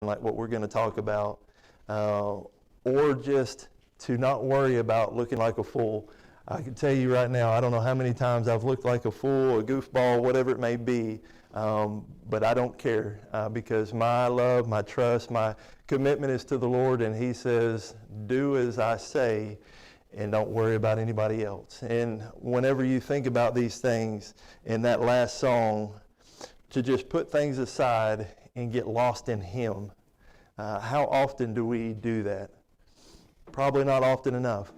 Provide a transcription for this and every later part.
like what we're going to talk about, or just to not worry about looking like a fool. I can tell you right now, I don't know how many times I've looked like a fool, a goofball, whatever it may be, but I don't care because my love, my trust, my commitment is to the Lord, and He says, do as I say and don't worry about anybody else. And whenever you think about these things in that last song, to just put things aside and get lost in Him, how often do we do that? Probably not often enough.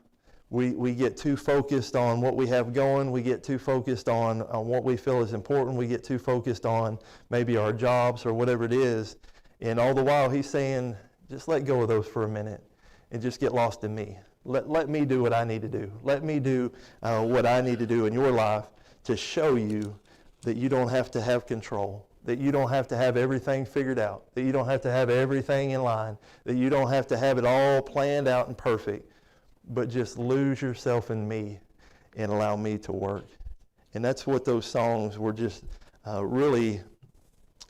We get too focused on what we have going. We get too focused on what we feel is important. We get too focused on maybe our jobs or whatever it is. And all the while He's saying, just let go of those for a minute and just get lost in me. Let me do what I need to do. Let me do what I need to do in your life to show you that you don't have to have control, that you don't have to have everything figured out, that you don't have to have everything in line, that you don't have to have it all planned out and perfect, but just lose yourself in me and allow me to work. And that's what those songs were just really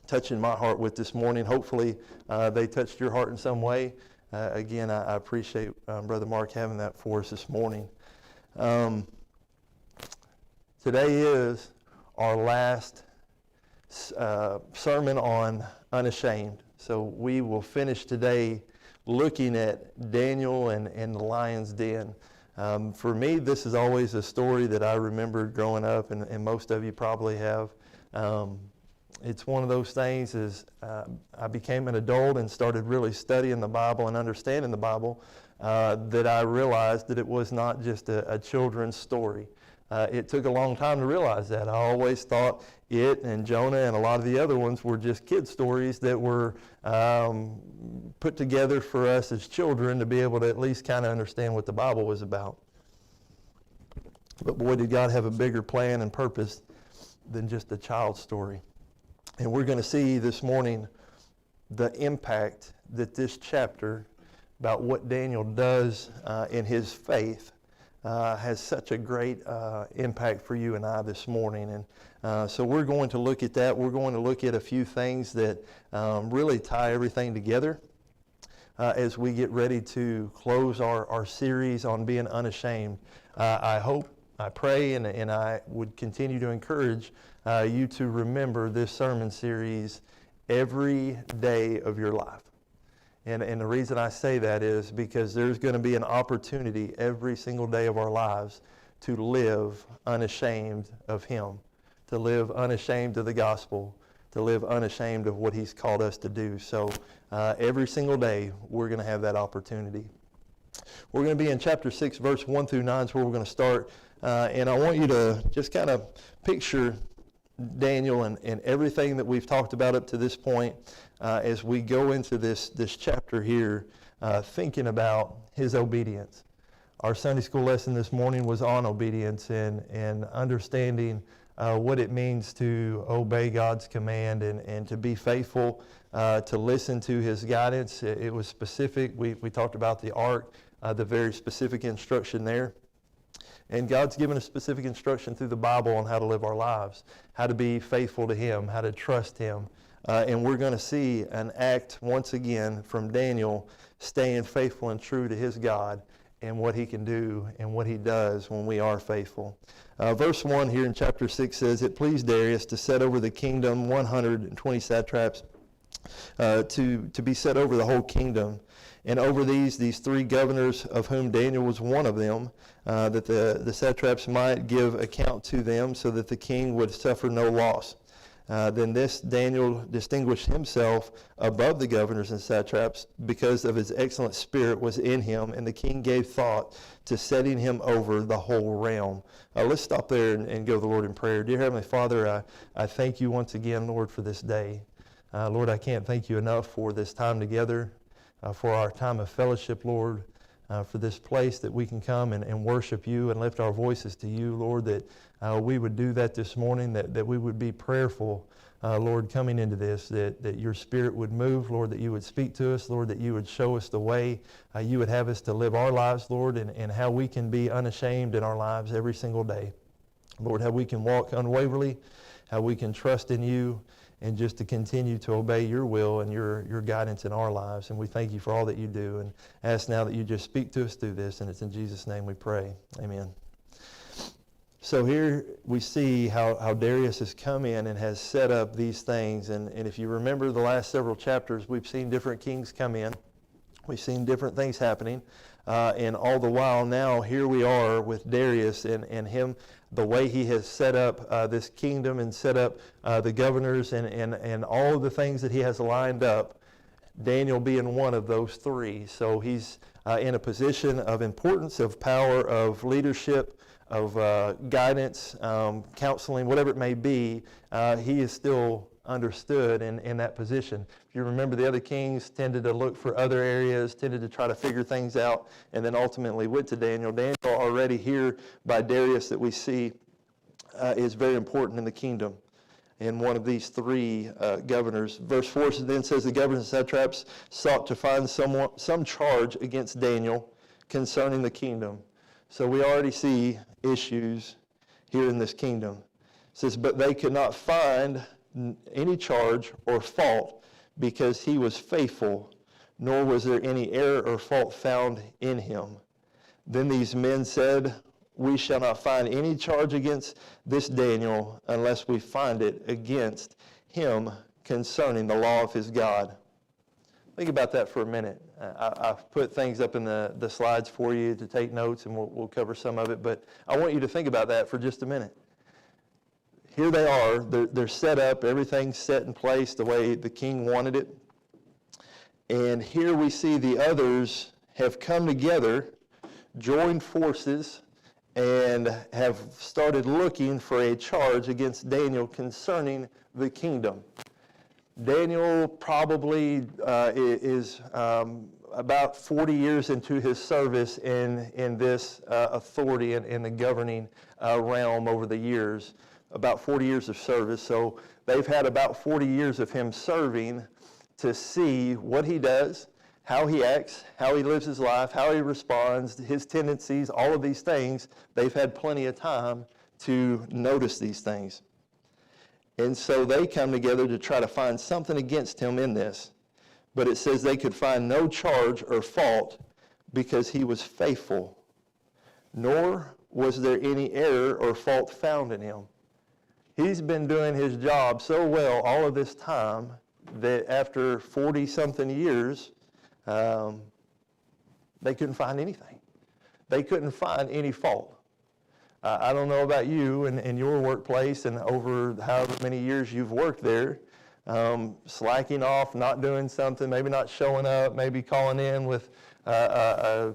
touching my heart with this morning. Hopefully they touched your heart in some way. Again, I appreciate Brother Mark having that for us this morning. Today is our last sermon on Unashamed. So we will finish today looking at Daniel and the lion's den. For me, this is always a story that I remembered growing up, and most of you probably have. It's one of those things as I became an adult and started really studying the Bible and understanding the Bible, that I realized that it was not just a children's story. It took a long time to realize that. I always thought it and Jonah and a lot of the other ones were just kid stories that were put together for us as children to be able to at least kind of understand what the Bible was about. But boy, did God have a bigger plan and purpose than just a child's story. And we're going to see this morning the impact that this chapter about what Daniel does in his faith has such a great impact for you and I this morning. And so we're going to look at that. We're going to look at a few things that really tie everything together as we get ready to close our series on being unashamed. I hope, I pray, and I would continue to encourage you to remember this sermon series every day of your life. And the reason I say that is because there's going to be an opportunity every single day of our lives to live unashamed of Him, to live unashamed of the gospel, to live unashamed of what He's called us to do. So every single day we're going to have that opportunity. We're going to be in chapter 6, verse 1 through 9 is where we're going to start. And I want you to just kind of picture Daniel and everything that we've talked about up to this point as we go into this chapter here, thinking about his obedience. Our Sunday school lesson this morning was on obedience and understanding what it means to obey God's command and to be faithful, to listen to His guidance. It was specific. We talked about the ark, the very specific instruction there. And God's given us specific instruction through the Bible on how to live our lives, how to be faithful to Him, how to trust Him. And we're going to see an act once again from Daniel staying faithful and true to his God and what he can do and what he does when we are faithful. Verse 1 here in chapter 6 says, "It pleased Darius to set over the kingdom 120 satraps to be set over the whole kingdom. And over these three governors, of whom Daniel was one of them, that the satraps might give account to them so that the king would suffer no loss. Then this Daniel distinguished himself above the governors and satraps because of his excellent spirit was in him, and the king gave thought to setting him over the whole realm." Let's stop there and go to the Lord in prayer. Dear Heavenly Father, I thank you once again, Lord, for this day. Lord, I can't thank you enough for this time together, for our time of fellowship, Lord, for this place that we can come and worship you and lift our voices to you, Lord, that we would do that this morning, that we would be prayerful, Lord, coming into this, that your Spirit would move, Lord, that you would speak to us, Lord, that you would show us the way you would have us to live our lives, Lord, and how we can be unashamed in our lives every single day. Lord, how we can walk unwaveringly, how we can trust in you, and just to continue to obey your will and your guidance in our lives. And we thank you for all that you do, and ask now that you just speak to us through this, and it's in Jesus' name we pray. Amen. So here we see how Darius has come in and has set up these things. And if you remember the last several chapters, we've seen different kings come in. We've seen different things happening. And all the while now, here we are with Darius and him, the way he has set up this kingdom and set up the governors and all of the things that he has lined up, Daniel being one of those three. So he's in a position of importance, of power, of leadership, of guidance, counseling, whatever it may be. He is still understood in that position. If you remember, the other kings tended to look for other areas, tended to try to figure things out, and then ultimately went to Daniel. Daniel, already here by Darius that we see, is very important in the kingdom, in one of these three governors. Verse 4 then says, the governors and satraps sought to find some charge against Daniel concerning the kingdom. So we already see issues here in this kingdom. It says, but they could not find any charge or fault, because he was faithful, nor was there any error or fault found in him. Then these men said, we shall not find any charge against this Daniel unless we find it against him concerning the law of his God. Think about that for a minute. I've put things up in the slides for you to take notes, and we'll cover some of it, but I want you to think about that for just a minute. Here they are, they're set up, everything's set in place the way the king wanted it. And here we see the others have come together, joined forces, and have started looking for a charge against Daniel concerning the kingdom. Daniel probably is about 40 years into his service in this authority and in the governing realm over the years. About 40 years of service. So they've had about 40 years of him serving to see what he does, how he acts, how he lives his life, how he responds, his tendencies, all of these things. They've had plenty of time to notice these things. And so they come together to try to find something against him in this. But it says they could find no charge or fault because he was faithful, nor was there any error or fault found in him. He's been doing his job so well all of this time that after 40-something years, they couldn't find anything. They couldn't find any fault. I don't know about you and your workplace and over however many years you've worked there, slacking off, not doing something, maybe not showing up, maybe calling in with a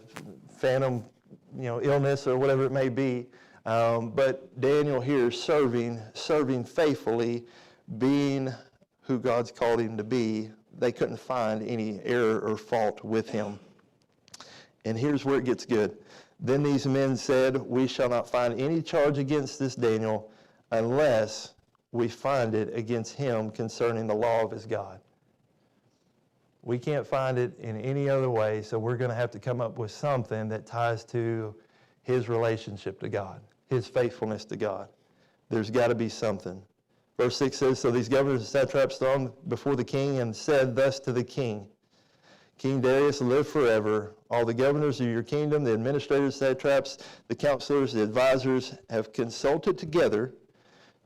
phantom, illness or whatever it may be. But Daniel here serving faithfully, being who God's called him to be, they couldn't find any error or fault with him. And here's where it gets good. Then these men said, we shall not find any charge against this Daniel unless we find it against him concerning the law of his God. We can't find it in any other way, so we're going to have to come up with something that ties to his relationship to God, his faithfulness to God. There's got to be something. Verse 6 says, so these governors and satraps stood before the king and said thus to the king, King Darius, live forever. All the governors of your kingdom, the administrators, satraps, the counselors, the advisors, have consulted together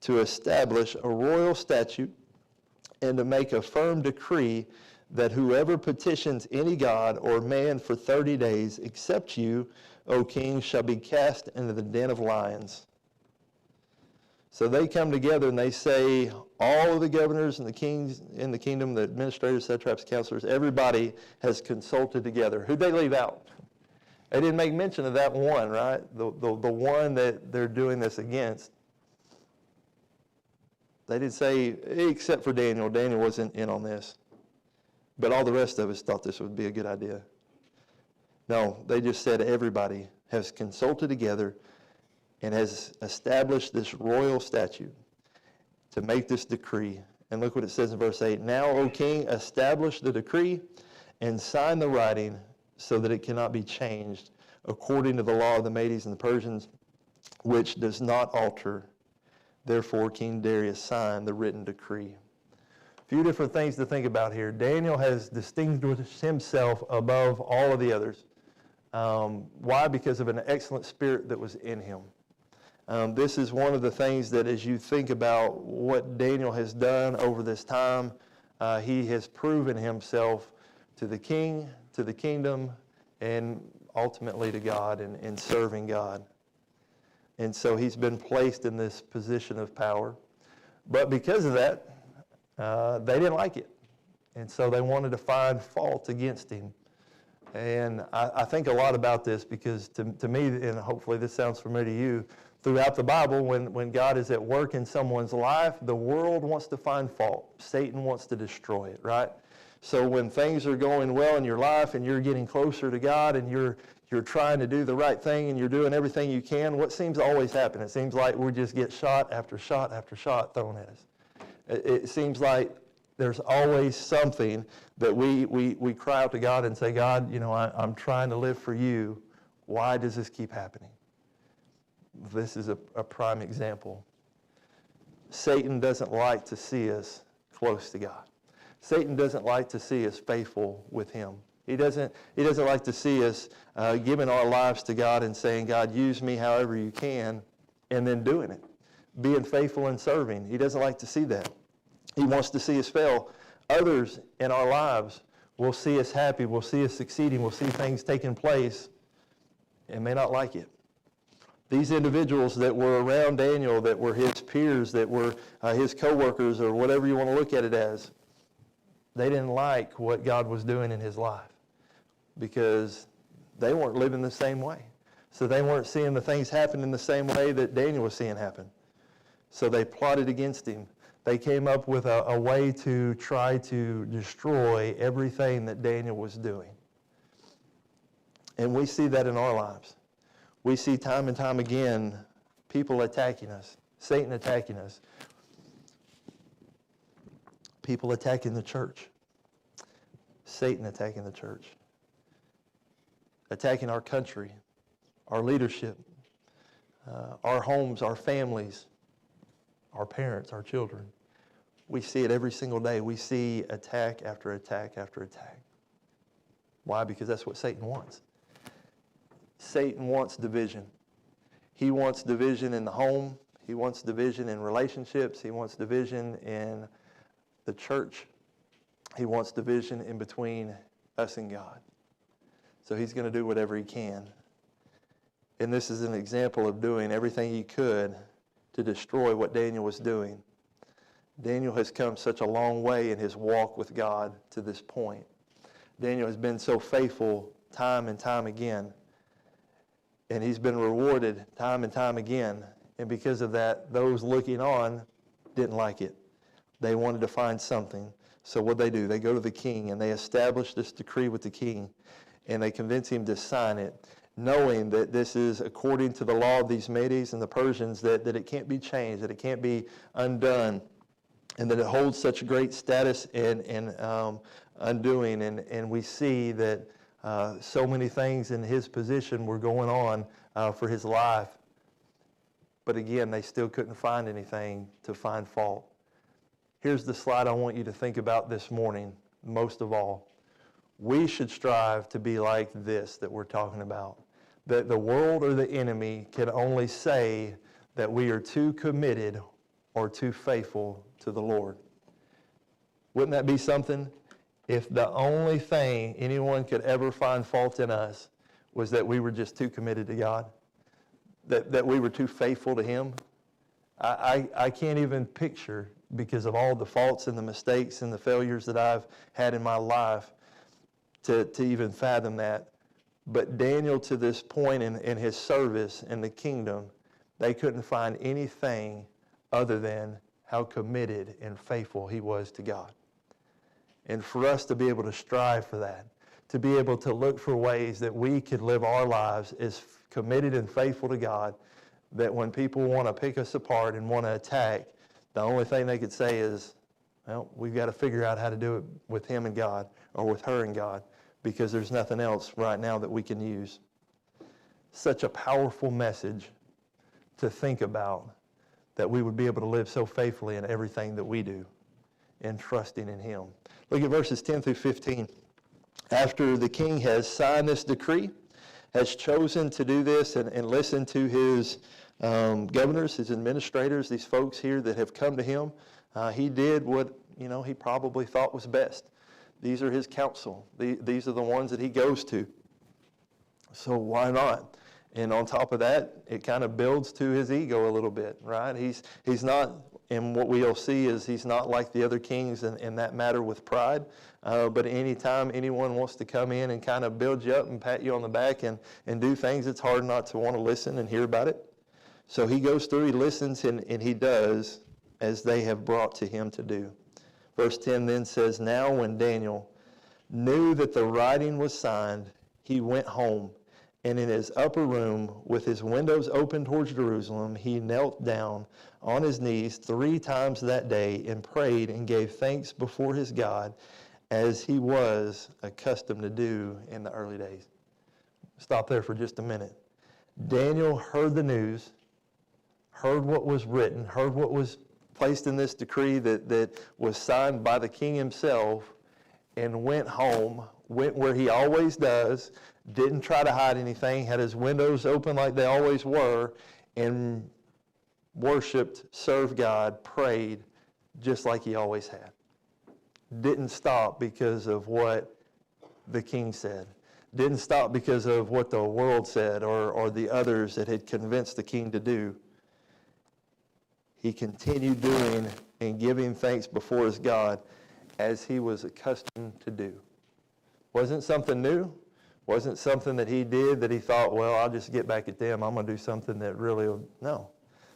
to establish a royal statute and to make a firm decree that whoever petitions any god or man for 30 days, except you, O king, shall be cast into the den of lions. So they come together and they say, all of the governors and the kings in the kingdom, the administrators, satraps, counselors, everybody has consulted together. Who'd they leave out? They didn't make mention of that one, right? The one that they're doing this against. They didn't say, except for Daniel. Daniel wasn't in on this. But all the rest of us thought this would be a good idea. No, they just said everybody has consulted together and has established this royal statute to make this decree. And look what it says in verse 8. Now, O king, establish the decree and sign the writing so that it cannot be changed according to the law of the Medes and the Persians, which does not alter. Therefore, King Darius signed the written decree. few different things to think about here. Daniel has distinguished himself above all of the others. Why? Because of an excellent spirit that was in him. This is one of the things that as you think about what Daniel has done over this time, he has proven himself to the king, to the kingdom, and ultimately to God and serving God. And so he's been placed in this position of power. But because of that, they didn't like it. And so they wanted to find fault against him. And I think a lot about this because to me, and hopefully this sounds familiar to you, throughout the Bible, when God is at work in someone's life, the world wants to find fault. Satan wants to destroy it, right? So when things are going well in your life and you're getting closer to God and you're trying to do the right thing and you're doing everything you can, what seems to always happen? It seems like we just get shot after shot after shot thrown at us. It seems like there's always something that we cry out to God and say, God, I'm trying to live for you. Why does this keep happening? This is a prime example. Satan doesn't like to see us close to God. Satan doesn't like to see us faithful with him. He doesn't like to see us giving our lives to God and saying, God, use me however you can, and then doing it. Being faithful and serving. He doesn't like to see that. He wants to see us fail. Others in our lives will see us happy, will see us succeeding, will see things taking place, and may not like it. These individuals that were around Daniel, that were his peers, that were his co-workers, or whatever you want to look at it as, they didn't like what God was doing in his life because they weren't living the same way. So they weren't seeing the things happen in the same way that Daniel was seeing happen. So they plotted against him. They came up with a way to try to destroy everything that Daniel was doing. And we see that in our lives. We see time and time again people attacking us, Satan attacking us, people attacking the church, Satan attacking the church, attacking our country, our leadership, our homes, our families, our parents, our children. We see it every single day. We see attack after attack after attack. Why? Because that's what Satan wants. Satan wants division. He wants division in the home. He wants division in relationships. He wants division in the church. He wants division in between us and God. So he's going to do whatever he can. And this is an example of doing everything he could to destroy what Daniel was doing. Daniel has come such a long way in his walk with God to this point. Daniel has been so faithful time and time again. And he's been rewarded time and time again. And because of that, those looking on didn't like it. They wanted to find something. So what they do, they go to the king and they establish this decree with the king. And they convince him to sign it, knowing that this is according to the law of these Medes and the Persians, that it can't be changed, that it can't be undone, and that it holds such great status and undoing. And we see that so many things in his position were going on for his life. But again, they still couldn't find anything to find fault. Here's the slide I want you to think about this morning, most of all. We should strive to be like this that we're talking about. That the world or the enemy can only say that we are too committed or too faithful to the Lord. Wouldn't that be something? If the only thing anyone could ever find fault in us was that we were just too committed to God, that we were too faithful to him. I can't even picture, because of all the faults and the mistakes and the failures that I've had in my life, to even fathom that. But Daniel, to this point in his service in the kingdom, they couldn't find anything other than how committed and faithful he was to God. And for us to be able to strive for that, to be able to look for ways that we could live our lives as committed and faithful to God, that when people want to pick us apart and want to attack, the only thing they could say is, well, we've got to figure out how to do it with him and God, or with her and God, because there's nothing else right now that we can use. Such a powerful message to think about, that we would be able to live so faithfully in everything that we do. and trusting in him. Look at verses 10 through 15. After the king has signed this decree, has chosen to do this and listen to his governors, his administrators, these folks here that have come to him, he did what he probably thought was best. These are his counsel. These are the ones that he goes to. So why not? And on top of that, it kind of builds to his ego a little bit, right? He's not, and what we'll see is he's not like the other kings in that matter with pride. But anytime anyone wants to come in and kind of build you up and pat you on the back and do things, it's hard not to want to listen and hear about it. So he goes through, he listens, and he does as they have brought to him to do. Verse 10 then says, now when Daniel knew that the writing was signed, he went home, and in his upper room, with his windows open towards Jerusalem, he knelt down on his knees 3 times that day and prayed and gave thanks before his God, as he was accustomed to do in the early days. Stop there for just a minute. Daniel heard the news, heard what was written, heard what was placed in this decree that was signed by the king himself, and went home, went where he always does, didn't try to hide anything, had his windows open like they always were, and worshiped, served God, prayed just like he always had. Didn't stop because of what the king said. Didn't stop because of what the world said or the others that had convinced the king to do. He continued doing and giving thanks before his God as he was accustomed to do. Wasn't something new. Wasn't something that he did that he thought, well, I'll just get back at them. I'm going to do something that really will. No.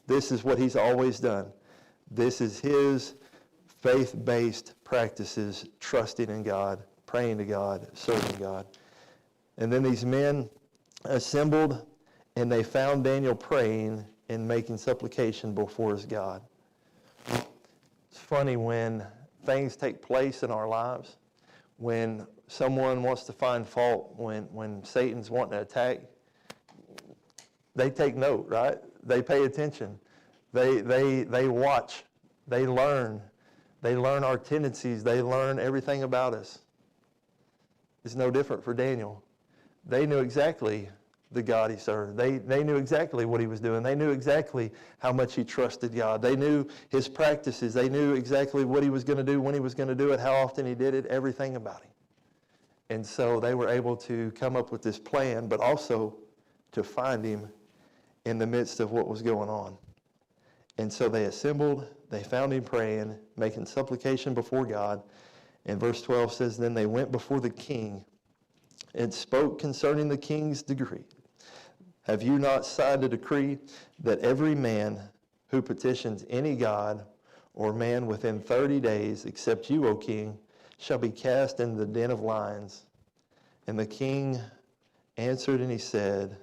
This is what he's always done. This is his faith-based practices, trusting in God, praying to God, serving God. And then these men assembled, and they found Daniel praying and making supplication before his God. It's funny when things take place in our lives, when someone wants to find fault, when Satan's wanting to attack, they take note, right? They pay attention. They watch. They learn. They learn our tendencies. They learn everything about us. It's no different for Daniel. They knew exactly the God he served. They knew exactly what he was doing. They knew exactly how much he trusted God. They knew his practices. They knew exactly what he was going to do, when he was going to do it, how often he did it, everything about him. And so they were able to come up with this plan, but also to find him in the midst of what was going on. And so they assembled, they found him praying, making supplication before God. And verse 12 says, then they went before the king and spoke concerning the king's decree. Have you not signed a decree that every man who petitions any god or man within 30 days, except you, O king, shall be cast into the den of lions? And the king answered and he said,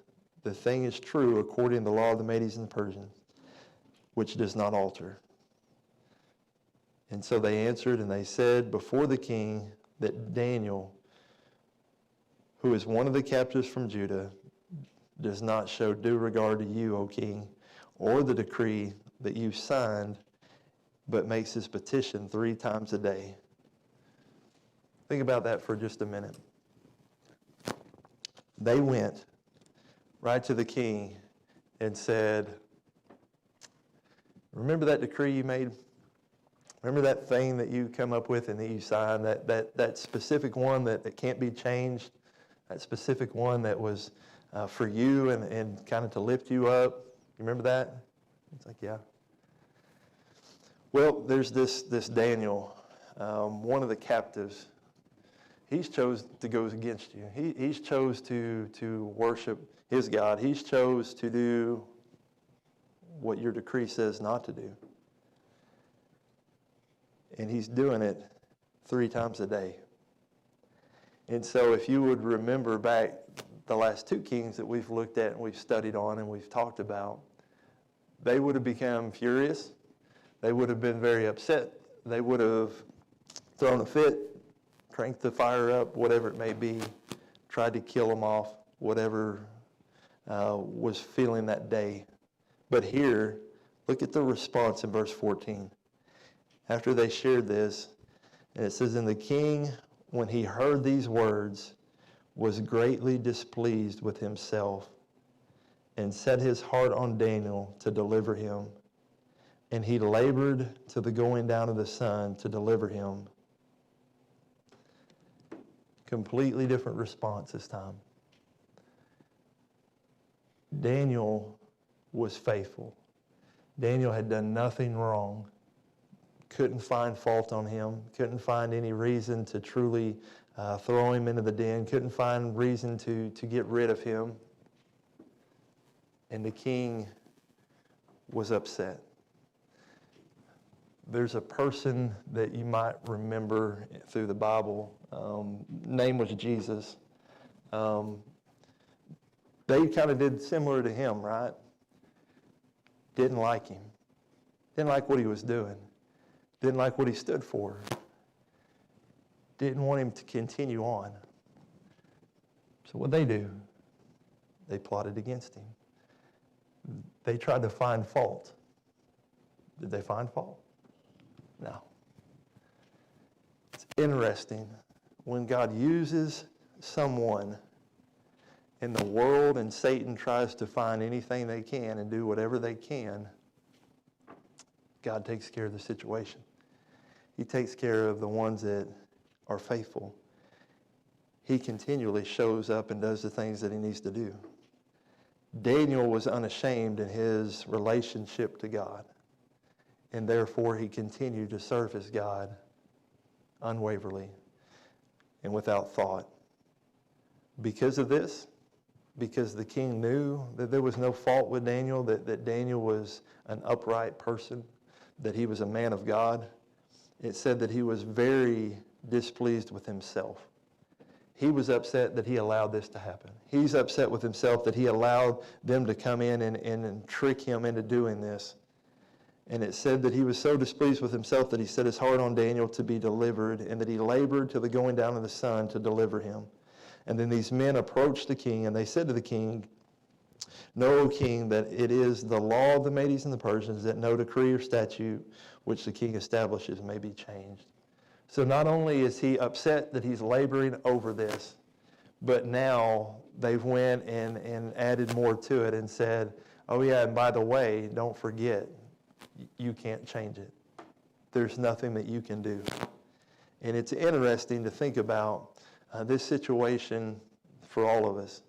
the thing is true according to the law of the Medes and Persians, which does not alter. And so they answered and they said before the king that Daniel, who is one of the captives from Judah, does not show due regard to you, O king, or the decree that you signed, but makes his petition 3 times a day. Think about that for just a minute. They went right to the king and said, remember that decree you made? Remember that thing that you come up with and that you signed, that specific one that can't be changed, that specific one that was for you and kind of to lift you up? You remember that? It's like, yeah. Well, there's this Daniel, one of the captives. He's chose to go against you. He's chose to worship his God. He's chose to do what your decree says not to do. And he's doing it 3 times a day. And so if you would remember back the last 2 kings that we've looked at and we've studied on and we've talked about, they would have become furious. They would have been very upset. They would have thrown a fit, cranked the fire up, whatever it may be, tried to kill them off, whatever was feeling that day. But here, look at the response in verse 14. after they shared this, and it says, and the king, when he heard these words, was greatly displeased with himself and set his heart on Daniel to deliver him. And he labored to the going down of the sun to deliver him. Completely different response this time. Daniel was faithful. Daniel had done nothing wrong. Couldn't find fault on him. Couldn't find any reason to truly throw him into the den. Couldn't find reason to get rid of him. And the king was upset. There's a person that you might remember through the Bible. Name was Jesus. They kind of did similar to him, right? Didn't like him. Didn't like what he was doing. Didn't like what he stood for. Didn't want him to continue on. So what they do? They plotted against him. They tried to find fault. Did they find fault? No. It's interesting when God uses someone and the world and Satan tries to find anything they can and do whatever they can, God takes care of the situation. He takes care of the ones that are faithful. He continually shows up and does the things that he needs to do. Daniel was unashamed in his relationship to God, and therefore he continued to serve his God unwaveringly and without thought. Because of this, because the king knew that there was no fault with Daniel, that Daniel was an upright person, that he was a man of God, it said that he was very displeased with himself. He was upset that he allowed this to happen. He's upset with himself that he allowed them to come in and trick him into doing this. And it said that he was so displeased with himself that he set his heart on Daniel to be delivered, and that he labored till the going down of the sun to deliver him. And then these men approached the king, and they said to the king, "Know, O king, that it is the law of the Medes and the Persians that no decree or statute which the king establishes may be changed." So not only is he upset that he's laboring over this, but now they've went and added more to it and said, oh yeah, and by the way, don't forget, you can't change it. There's nothing that you can do. And it's interesting to think about this situation for all of us.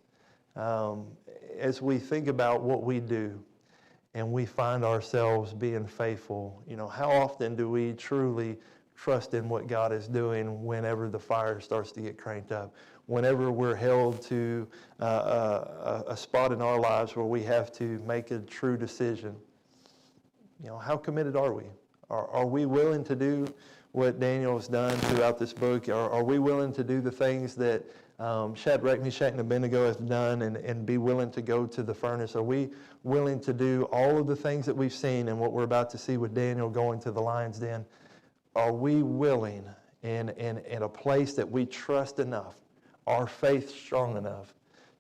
As we think about what we do and we find ourselves being faithful, how often do we truly trust in what God is doing whenever the fire starts to get cranked up? Whenever we're held to a spot in our lives where we have to make a true decision, how committed are we? Are we willing to do what Daniel has done throughout this book? Are we willing to do the things that Shadrach, Meshach, and Abednego have done and be willing to go to the furnace? Are we willing to do all of the things that we've seen and what we're about to see with Daniel going to the lion's den? Are we willing in a place that we trust enough, our faith strong enough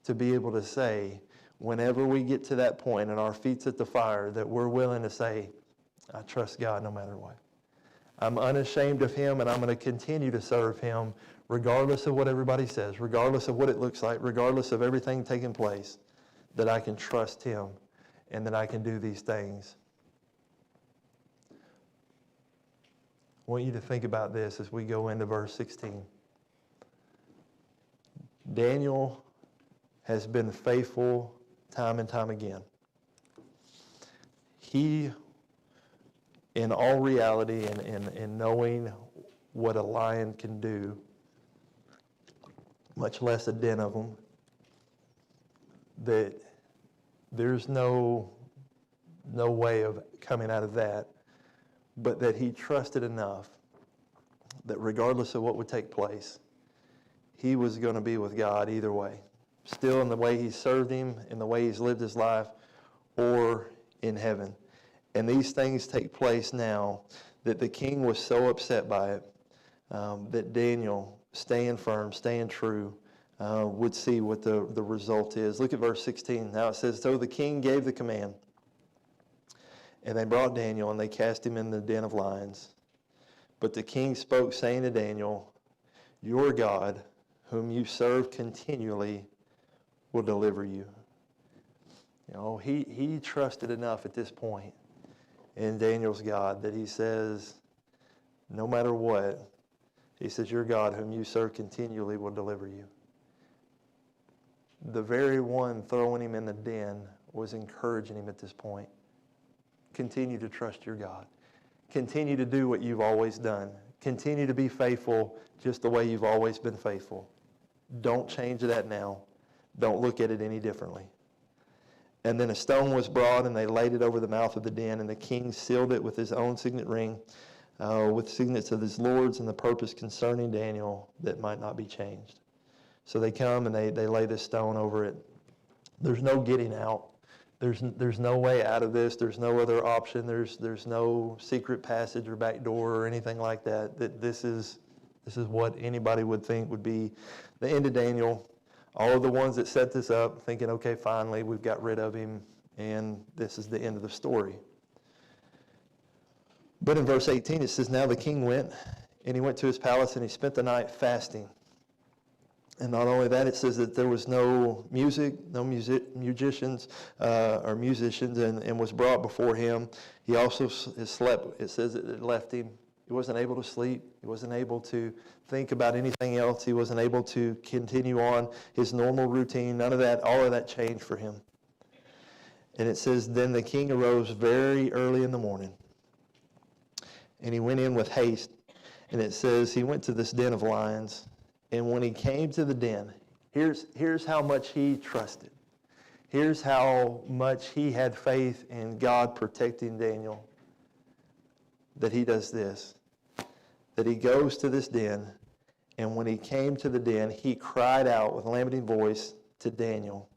to be able to say, whenever we get to that point and our feet's at the fire, that we're willing to say, I trust God no matter what. I'm unashamed of him, and I'm going to continue to serve him regardless of what everybody says, regardless of what it looks like, regardless of everything taking place, that I can trust him and that I can do these things. I want you to think about this as we go into verse 16. Daniel has been faithful time and time again. He, in all reality and knowing what a lion can do, much less a den of them, that there's no way of coming out of that, but that he trusted enough that regardless of what would take place, he was going to be with God either way. Still in the way he served him, in the way he's lived his life, or in heaven. And these things take place now that the king was so upset by it, that Daniel, staying firm, staying true, would see what the result is. Look at verse 16. Now it says, so the king gave the command, and they brought Daniel and they cast him in the den of lions. But the king spoke, saying to Daniel, your God, whom you serve continually, will deliver you. You know, he trusted enough at this point in Daniel's God that he says, no matter what, he says, your God, whom you serve continually, will deliver you. The very one throwing him in the den was encouraging him at this point. Continue to trust your God. Continue to do what you've always done. Continue to be faithful just the way you've always been faithful. Don't change that now. Don't look at it any differently. And then a stone was brought, and they laid it over the mouth of the den, and the king sealed it with his own signet ring, with signets of his lords, and the purpose concerning Daniel that might not be changed. So they come and they lay this stone over it. There's no getting out. There's no way out of this. There's no other option. There's no secret passage or back door or anything like that. That this is what anybody would think would be the end of Daniel. All of the ones that set this up thinking, okay, finally we've got rid of him, and this is the end of the story. But in verse 18 it says, now the king went, and he went to his palace, and he spent the night fasting. And not only that, it says that there was no music, no musicians, and was brought before him. He also slept. It says that it left him. He wasn't able to sleep. He wasn't able to think about anything else. He wasn't able to continue on his normal routine. None of that, all of that changed for him. And it says, then the king arose very early in the morning, and he went in with haste. And it says he went to this den of lions. And when he came to the den, here's how much he trusted. Here's how much he had faith in God protecting Daniel. That he does this. That he goes to this den, and when he came to the den, he cried out with a lamenting voice to Daniel.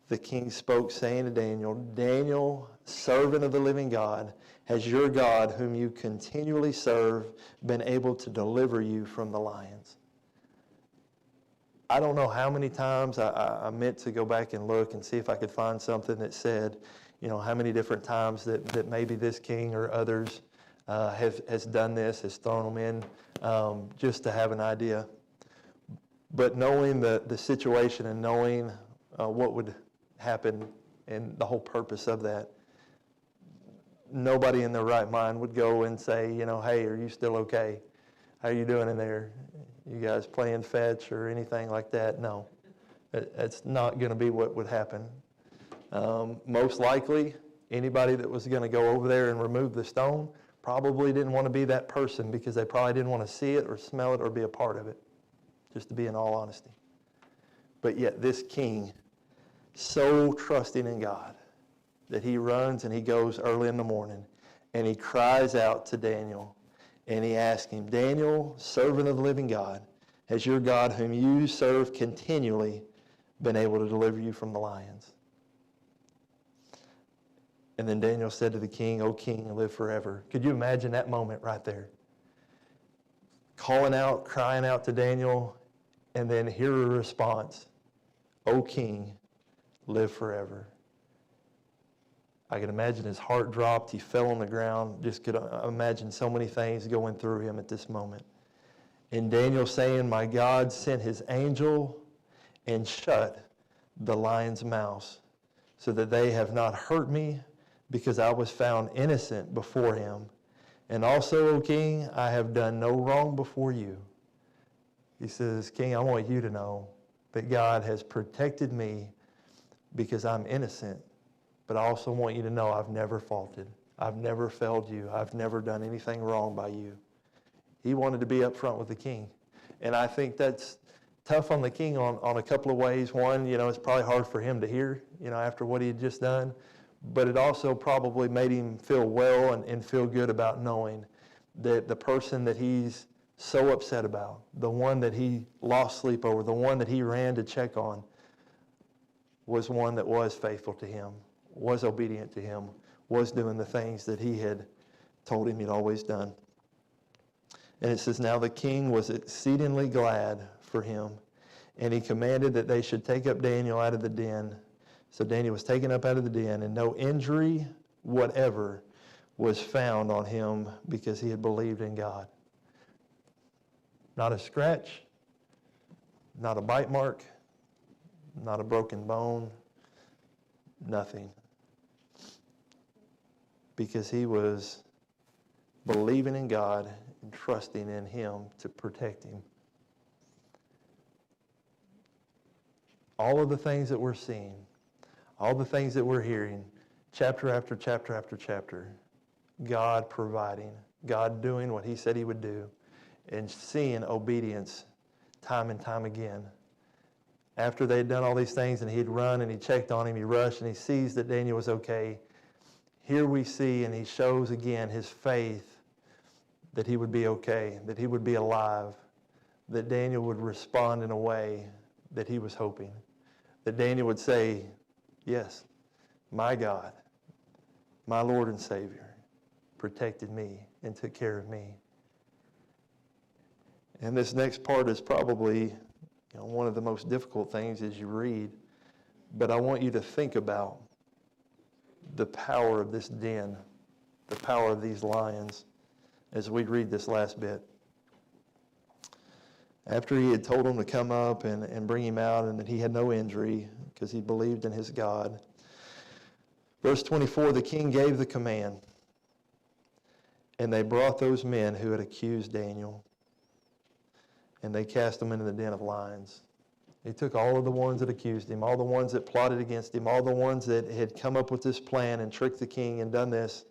The king spoke, saying to Daniel, Daniel, servant of the living God, has your God, whom you continually serve, been able to deliver you from the lions? I don't know how many times I meant to go back and look and see if I could find something that said, you know, how many different times that maybe this king or others has done this, has thrown them in, just to have an idea. But knowing the situation and knowing what would happen and the whole purpose of that, nobody in their right mind would go and say, you know, hey, are you still okay? How are you doing in there? You guys playing fetch or anything like that? No, that's not going to be what would happen. Most likely, anybody that was going to go over there and remove the stone probably didn't want to be that person, because they probably didn't want to see it or smell it or be a part of it, just to be in all honesty. But yet this king, so trusting in God, that he runs and he goes early in the morning and he cries out to Daniel. And he asked him, Daniel, servant of the living God, has your God, whom you serve continually, been able to deliver you from the lions? And then Daniel said to the king, O king, live forever. Could you imagine that moment right there? Calling out, crying out to Daniel, and then hear a response, O king, live forever. I could imagine his heart dropped. He fell on the ground. Just could imagine so many things going through him at this moment. And Daniel saying, my God sent his angel and shut the lion's mouth, so that they have not hurt me, because I was found innocent before him. And also, O king, I have done no wrong before you. He says, King, I want you to know that God has protected me because I'm innocent. But I also want you to know I've never faulted. I've never failed you. I've never done anything wrong by you. He wanted to be up front with the king. And I think that's tough on the king on a couple of ways. One, you know, it's probably hard for him to hear, you know, after what he had just done. But it also probably made him feel well and feel good about knowing that the person that he's so upset about, the one that he lost sleep over, the one that he ran to check on, was one that was faithful to him, was obedient to him, was doing the things that he had told him he'd always done. And it says, now the king was exceedingly glad for him, and he commanded that they should take up Daniel out of the den. So Daniel was taken up out of the den, and no injury whatever was found on him because he had believed in God. Not a scratch, not a bite mark, not a broken bone, nothing. Because he was believing in God and trusting in him to protect him. All of the things that we're seeing, all the things that we're hearing, chapter after chapter after chapter, God providing, God doing what he said he would do, and seeing obedience time and time again. After they'd done all these things and he'd run and he checked on him, he rushed and he sees that Daniel was okay. Here we see, and he shows again his faith that he would be okay, that he would be alive, that Daniel would respond in a way that he was hoping, that Daniel would say, yes, my God, my Lord and Savior, protected me and took care of me. And this next part is probably one of the most difficult things as you read, but I want you to think about the power of this den, the power of these lions, as we read this last bit. After he had told him to come up and bring him out and that he had no injury because he believed in his God. Verse 24, the king gave the command, and they brought those men who had accused Daniel, and they cast them into the den of lions. They took all of the ones that accused him, all the ones that plotted against him, all the ones that had come up with this plan and tricked the king and done this.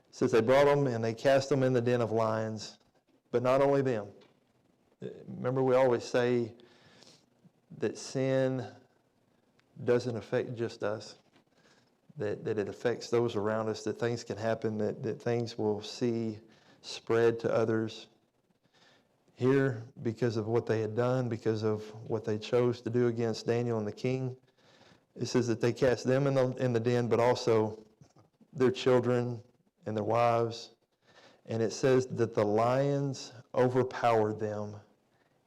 It says they brought them and they cast them in the den of lions. But not only them. Remember, we always say that sin doesn't affect just us, that it affects those around us, that things can happen, that things will see spread to others. Here, because of what they had done, because of what they chose to do against Daniel and the king, it says that they cast them in the den, but also their children and their wives. And it says that the lions overpowered them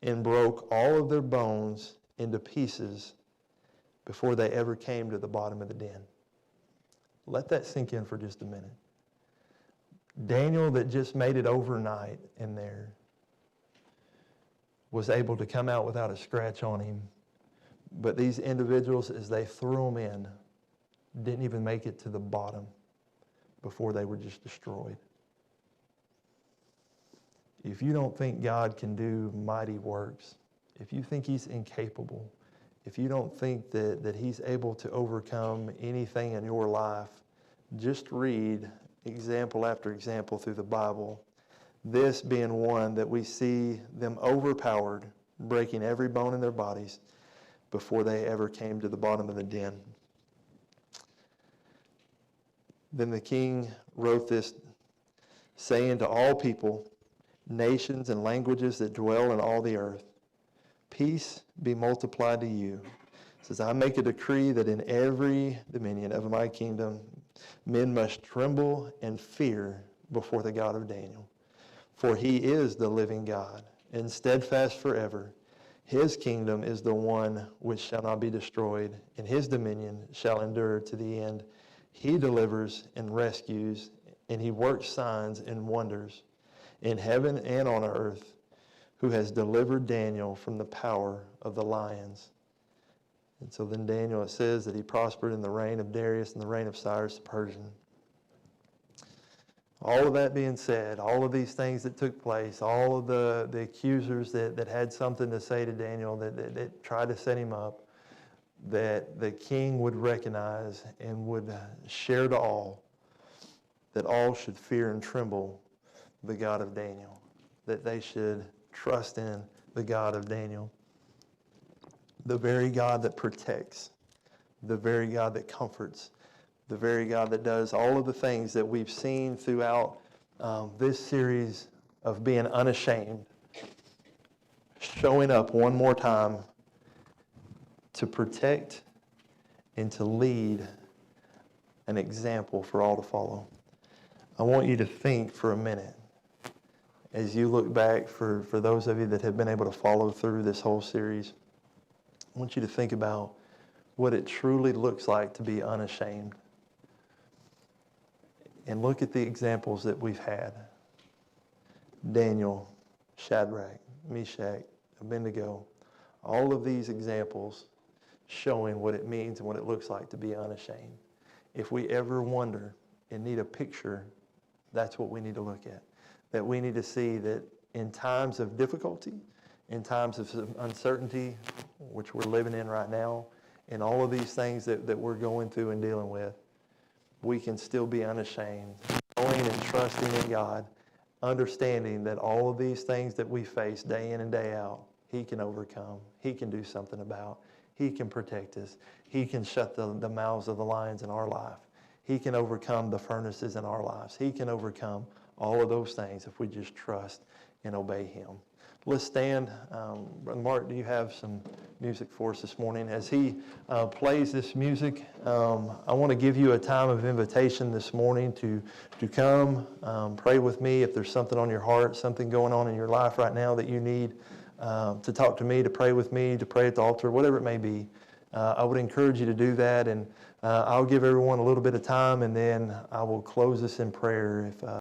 and broke all of their bones into pieces before they ever came to the bottom of the den. Let that sink in for just a minute. Daniel, that just made it overnight in there, was able to come out without a scratch on him. But these individuals, as they threw them in, didn't even make it to the bottom before they were just destroyed. If you don't think God can do mighty works, if you think he's incapable, if you don't think that he's able to overcome anything in your life, just read example after example through the Bible. This being one that we see them overpowered, breaking every bone in their bodies before they ever came to the bottom of the den. Then the king wrote this, saying to all people, nations and languages that dwell in all the earth, peace be multiplied to you. It says, I make a decree that in every dominion of my kingdom, men must tremble and fear before the God of Daniel. For he is the living God, and steadfast forever. His kingdom is the one which shall not be destroyed, and his dominion shall endure to the end. He delivers and rescues, and he works signs and wonders in heaven and on earth, who has delivered Daniel from the power of the lions. And so then Daniel, it says that he prospered in the reign of Darius and the reign of Cyrus the Persian. All of that being said, all of these things that took place, all of the accusers that had something to say to Daniel, that tried to set him up, that the king would recognize and would share to all, that all should fear and tremble the God of Daniel, that they should trust in the God of Daniel, the very God that protects, the very God that comforts, the very God that does all of the things that we've seen throughout this series of being unashamed, showing up one more time to protect and to lead an example for all to follow. I want you to think for a minute as you look back for those of you that have been able to follow through this whole series. I want you to think about what it truly looks like to be unashamed. and look at the examples that we've had. Daniel, Shadrach, Meshach, Abednego, all of these examples showing what it means and what it looks like to be unashamed. If we ever wonder and need a picture, that's what we need to look at. That we need to see that in times of difficulty, in times of uncertainty, which we're living in right now, and all of these things that we're going through and dealing with, we can still be unashamed, knowing and trusting in God, understanding that all of these things that we face day in and day out, He can overcome. He can do something about. He can protect us. He can shut the mouths of the lions in our life. He can overcome the furnaces in our lives. He can overcome all of those things if we just trust and obey Him. Let's stand. Brother Mark, do you have some music for us this morning? As he plays this music, I want to give you a time of invitation this morning to come pray with me. If there's something on your heart, something going on in your life right now that you need to talk to me, to pray with me, to pray at the altar, whatever it may be, I would encourage you to do that. And I'll give everyone a little bit of time, and then I will close this in prayer if